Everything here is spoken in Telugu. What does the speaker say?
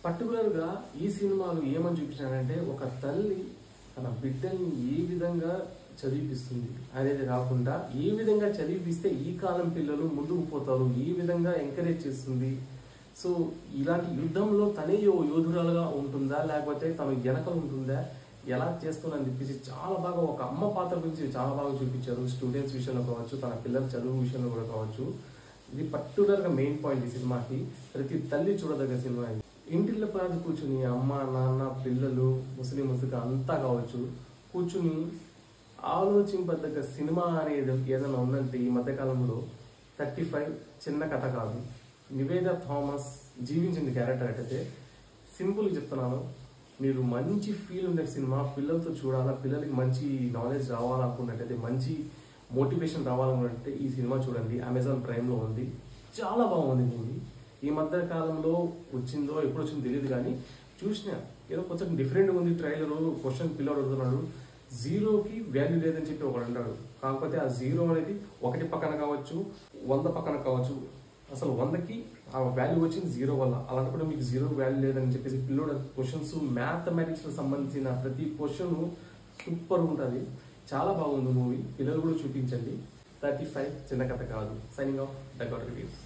పర్టికులర్గా ఈ సినిమాలు ఏమని చూపించానంటే ఒక తల్లి తన బిడ్డల్ని ఏ విధంగా చదివిపిస్తుంది అనేది కాకుండా ఏ విధంగా చదివిపిస్తే ఈ కాలం పిల్లలు ముందుకు పోతారు, ఏ విధంగా ఎంకరేజ్ చేస్తుంది. సో ఇలాంటి యుద్ధంలో తనే యోధురాలుగా ఉంటుందా లేకపోతే తను వెనక ఉంటుందా, ఎలా చేస్తుందని చెప్పేసి చాలా బాగా ఒక అమ్మ పాత్ర గురించి చాలా బాగా చూపించారు. స్టూడెంట్స్ విషయంలో కావచ్చు, తన పిల్లల చదువు విషయంలో కూడా కావచ్చు. ఇది పర్టికులర్గా మెయిన్ పాయింట్ ఈ సినిమాకి. ప్రతి తల్లి చూడదగ్గ సినిమా ఇది. ఇంటిలో పాటు కూర్చుని అమ్మ నాన్న పిల్లలు ముస్లిం అంతా కావచ్చు కూర్చుని ఆలోచింపదగ్గ సినిమా అనేది ఏదైనా ఉందంటే ఈ మధ్యకాలంలో 35 చిన్న కథ కాదు. నివేదా థామస్ జీవించింది క్యారెక్టర్ అయితే సింపుల్గా చెప్తున్నాను, మీరు మంచి ఫీల్ ఉండే సినిమా పిల్లలతో చూడాలా, పిల్లలకి మంచి నాలెడ్జ్ రావాలనుకున్నట్టయితే, మంచి మోటివేషన్ రావాలనుకున్నట్టే ఈ సినిమా చూడండి. అమెజాన్ ప్రైమ్లో ఉంది, చాలా బాగుంది మూవీ. ఈ మధ్య కాలంలో వచ్చిందో ఎప్పుడు వచ్చిందో తెలియదు కానీ చూసిన ఏదో కొంచెం డిఫరెంట్గా ఉంది. ట్రైలర్ క్వశ్చన్ పిల్లలు అడుగుతున్నాడు, జీరోకి వాల్యూ లేదని చెప్పి ఒకడు అంటాడు. కాకపోతే ఆ జీరో అనేది 1 పక్కన కావచ్చు, 100 పక్కన కావచ్చు, అసలు 100కి ఆ వాల్యూ వచ్చింది జీరో వల్ల. అలాంటప్పుడు మీకు జీరోకి వాల్యూ లేదని చెప్పేసి పిల్లోడు క్వశ్చన్స్ మ్యాథమెటిక్స్కి సంబంధించిన ప్రతి క్వశ్చన్ సూపర్ ఉంటుంది. చాలా బాగుంది మూవీ, పిల్లలు కూడా చూపించండి. 35 చిన్న కథ కాదు. Signing off the God reviews.